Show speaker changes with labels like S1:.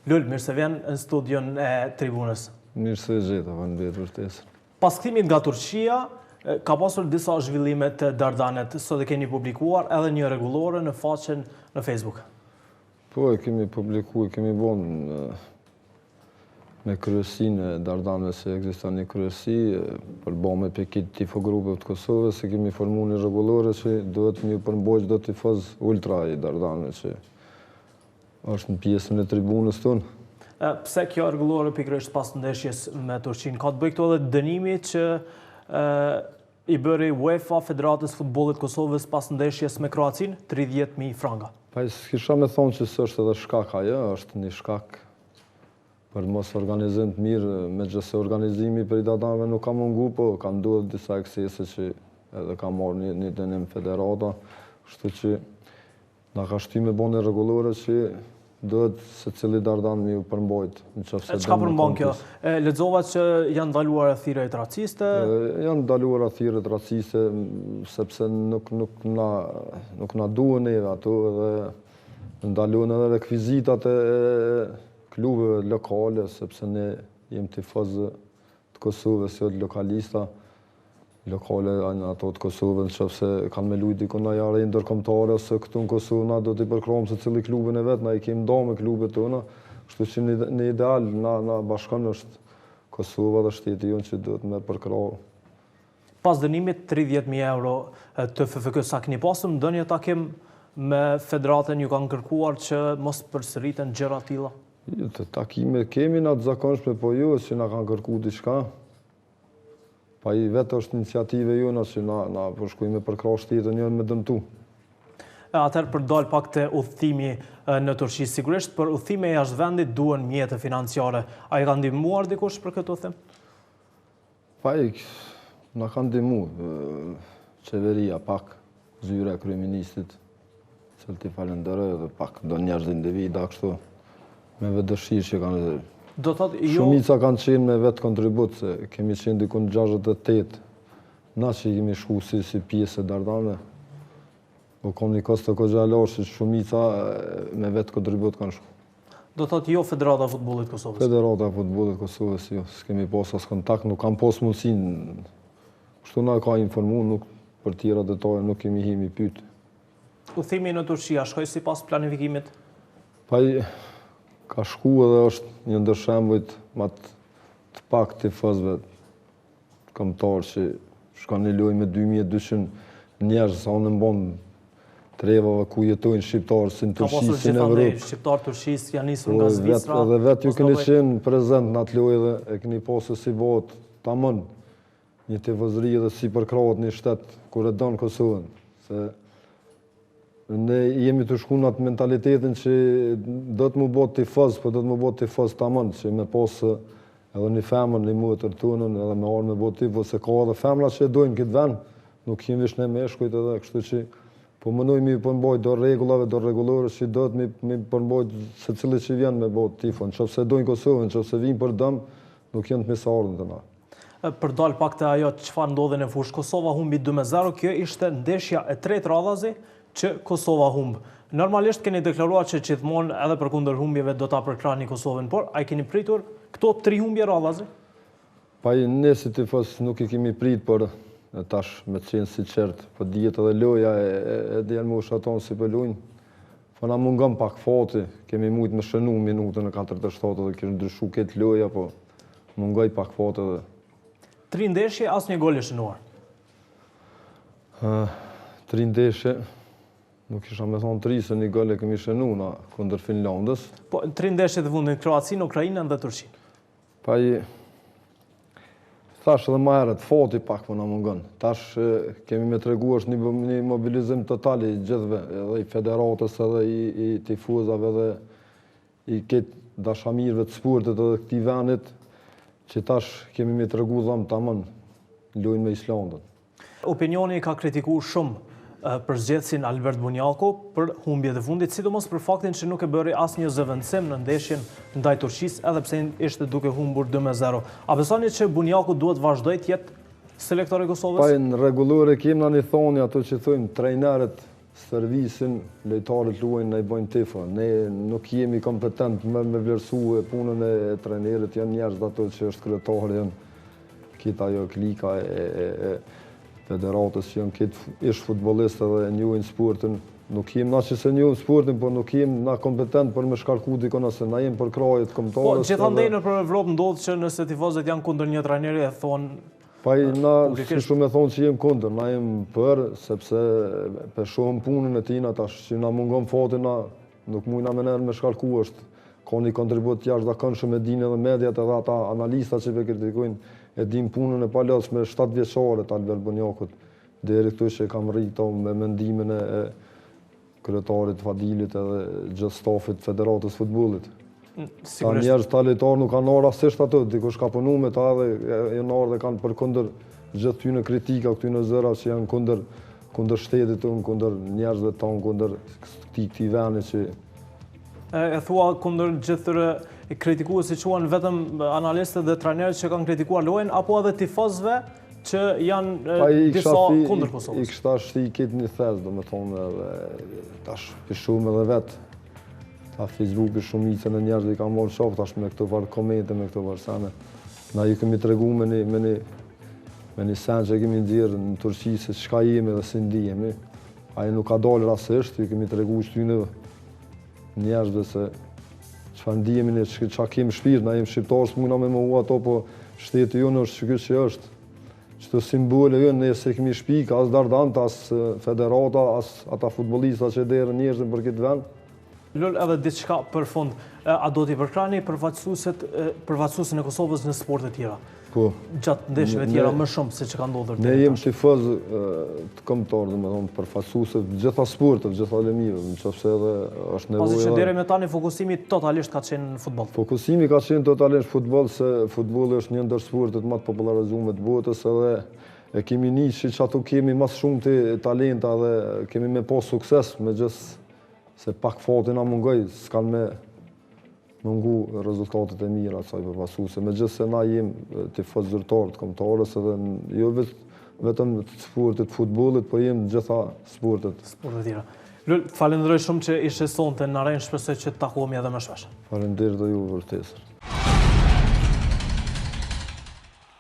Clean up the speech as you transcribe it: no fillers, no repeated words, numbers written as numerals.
S1: Lul, mirë se vjen në studion e tribunës.
S2: Mirë se gjeta, faleminderit vërtetësisht.
S1: Pas kthimit nga Turqia, ka pasur disa zhvillime të Dardanet, sot e keni publikuar edhe një rregullore në faqen në Facebook.
S2: Po, e kemi publikuar, kemi bon me kryesinë e Dardanëve se ekziston një kryesi, për bëme pikit tifogrupeve të Kosovës, se kemi formu një rregullore që duhet një përmbajtje çdo tifoz ultra i Dardanëve që është në pjesën e tribunës tonë.
S1: Pse kjo rregullore pikërisht pas ndeshjes me Turqinë? Ka të bëjë këto edhe dënimi që i bëri UEFA Federatës Futbollit Kosovës pas ndeshjes me Kroacinë, 30.000 franga.
S2: Pa s'kisha me thonë që s'është edhe shkak ajo, është një shkak për mos organizim të mirë, megjithëse organizimi për i Dardanëve nuk ka mungu, po ka ndodhur disa eksese që edhe ka marrë një dënim federata, kështu që na ka shtyr me bënë rregullore që duhet secili Dardan me u përmbajt nëse
S1: çka përmban kjo? Lexova që janë ndaluara thirrjet raciste.
S2: Janë ndaluara thirrjet raciste sepse nuk na duhen neve ato dhe ndaluan edhe rekvizitat e klubeve lokale sepse ne jemi tifozë të Kosovës, jo lokalista lokale ato të Kosovës, nëse kanë me lujt diku në jare ndërkombëtare ose këtu në Kosovë, na do t'i përkrahim se cili klubin e vet, na i kemi nda me klubet tona, kështu që në ideal na bashkon është Kosova dhe shteti jonë që duhet me përkrah.
S1: Pas dënimit 30.000 euro të FFK, sa keni pasur ndonjë takim me federatën, ju kanë kërkuar që mos përsëriten gjëra të tilla?
S2: Të takime kemi na të zakonshme, po jo që na kanë kërkuar diçka. Pa i vetë është iniciative jona që na përshkujme për krah shtetën njën me dëmtu.
S1: Atëherë për dal pak të udhëtimi në Turqi, sigurisht për udhëtime jashtë vendit duhen mjete financiare. A i ka ndihmuar dikush për këtë udhëtim?
S2: Pa i na ka ndihmuar qeveria pak, zyra e kryeministit, cilë t'i falenderoj dhe pak do njerëz individa kështu me vetë dëshirë që kanë. Shumica kanë qenë me vetë kontribut, se kemi qenë dikun 68, na që kemi shku si pjesë e Dardanëve, po kom një kosto këgja larë që shumica me vetë kontribut kanë shku.
S1: Do thotë jo Federata e Futbollit Kosovës?
S2: Federata e Futbollit Kosovës, jo, s'kemi pas as kontakt, nuk kam pas mundësin, kështu na ka informu, nuk për tjera detaje nuk kemi himi pyet.
S1: Udhëtimi në Turqi, a shkoi sipas planifikimit?
S2: Ka shku edhe është një ndër shembujt ma të pak tifozëve kombëtar që shkon një lojë me 2200 njerëz, sa unë mbon trevave ku jetojnë shqiptarë si në Turqi, si në Evropë.
S1: Shqiptarë Turqis janë nisur nga Zvicra.
S2: Edhe vetë ju keni qenë prezent në atë lojë dhe e keni pasur si bëhet tamam një tifozëri edhe si përkrahet një shtet kur e don Kosovën. Se ne jemi të shku në atë mentalitetin që do të mu bot tifoz, po do të mu bot tifoz tamam, që me posë edhe një femër, një mutër tunën, edhe me arë me bot tifoz, se ka edhe femra që e dojnë këtë vend, nuk jemi vish ne meshkujt edhe, kështu që po mënoj mi përmbajt do regullave, do regullore që do të mi përmbajt se cili që vjen me bot tifon, nëse dojnë Kosovën, nëse vinë për dëm, nuk jenë të misardën të na.
S1: Për dal pak të ajo çfarë ndodhi në fushë, Kosova humbi 2-0, kjo ishte ndeshja e tretë radhazi që Kosova humbë. Normalisht keni deklaruar që gjithmonë edhe për kundër humbjeve do ta përkrahni Kosovën, por a i keni pritur këto 3 humbje radhazi?
S2: Pa i ne si tifoz nuk i kemi prit, por tash me qenë si qertë, po dihet edhe loja e djelmush aton si për lujnë. Po na mungon pak fati, kemi mujt me shënu minutën e 47 dhe kështë ndryshu këtë loja, po mungoj pak fati edhe.
S1: 3 ndeshje, as një gol i shënuar?
S2: 3 ndeshje, nuk isha me thonë 3, se një gol e kemi shënu na kundër Finlandës.
S1: Po, 3 ndeshje të fundit, Kroacinë, Ukrainën dhe Turqinë.
S2: Pa i thash edhe ma herët, fati pak po na mungon. Tash kemi me tregu është një mobilizim total i gjithve, edhe i federatës, edhe i tifuzave, edhe i këtë dashamirëve të sportit edhe këtij vendit, që tash kemi me tregu dhamë tamam lojnë me Islandën.
S1: Opinioni ka kritikuar shumë përzgjedhësin Albert Bunjaku për humbjet e fundit, sidomos për faktin që nuk e bëri asnjë zëvendësim në ndeshjen ndaj Turqisë, edhe pse ishte duke humbur 2-0. A besoni që Bunjaku duhet vazhdoj të jetë selektori i Kosovës?
S2: Pa në rregullore kemi një thoni ato që thojmë trajnerët servisin, lojtarët luajnë, ne i bojnë tifo. Ne nuk jemi kompetent me vlerësu punën e trenerit, janë njerëz ato që është kryetari, janë kita ajo klika e federatës që janë kitë ish futbollistë dhe njohin sportin. Nuk jemi na që se njohim sportin, por nuk jemi na kompetent për me shkarku dikon ose na jemi për krajet kombëtarës.
S1: Po gjithandej në Evropë ndodh që nëse tifozët janë kundër një trajneri e thonë
S2: pa na si shumë e thonë që jem kundër, na jem për, sepse për shohëm punën e tina, tash që na mungon fati, na nuk mujna me nërë me shkarku është. Ka një kontribut jashtëzakonshëm e dinë edhe mediat edhe ata analistat që pe kritikojnë e din punën e palës me 7 vjeçare të Albert Bonjakut, deri këtu që kam rritë me mendimin e kryetarit Fadilit edhe gjithë stafit Federatës Futbollit. Ta njerëz talentar nuk kanë arë asisht ato, dikush ka punu me ta dhe janë arë dhe kanë për kundër gjithë ty në kritika, këty në zëra që janë kundër shtetit unë, kundër njerëzve tonë, kundër këti veni që...
S1: E thua kundër gjithë kritikues si quan vetëm analistët dhe trajnerët që kanë kritikuar lojën, apo edhe tifozëve që janë disa kundër Kosovës?
S2: I kështa shti i kitë një thes, do me thonë, edhe tash pishume edhe vetë. Ta Facebook i shumicën e njerëzve i ka morë shofë, tash me këto varë komente, me këto varë sene. Na ju kemi të regu me një sen që kemi ndjerë në Turqi se qka jemi dhe si ndijemi. Aje nuk ka dalë rasisht, ju kemi të regu shtynë njerëzve se qëfa ndijemi një qa kemi shpirë, na jemi shqiptarës muna me më ua ato, po shtetë ju në është që kjo që është. Qëto simbole ju në se kemi shpikë, as Dardanta, as federata, as ata futbolista që derë njerëzën për këtë vend.
S1: Lull, edhe diçka për fund, a do t'i përkrani përfaqësuesin e Kosovës në sportet tjera?
S2: Po.
S1: Gjatë ndeshjeve tjera më shumë se që ka ndodhur
S2: ne jem tifaz të kombëtar, domethënë përfaqësuese gjitha sportet, gjitha lemive, nëse edhe është nevojë.
S1: Pasi që deri me tani fokusimi totalisht ka qenë në futboll.
S2: Fokusimi ka qenë totalisht në futboll, se futbolli është një ndër sportet më të popullarizuar të botës, edhe e kemi niçi që ato kemi më shumë të talenta dhe kemi me pas sukses, megjithëse se pak fati na mungoj, s'kan me mungu rezultatet e mira asaj përfaqësuese. Megjithëse na jemi tifoz zyrtar të kombëtarës edhe jo vetëm të sportit futbollit, po jemi gjitha sportet.
S1: Sportet tjera. Lul, falenderoj shumë që ishe sonte në arenë, shpresoj që të takohemi edhe më shpesh.
S2: Faleminderit dhe ju vërtet.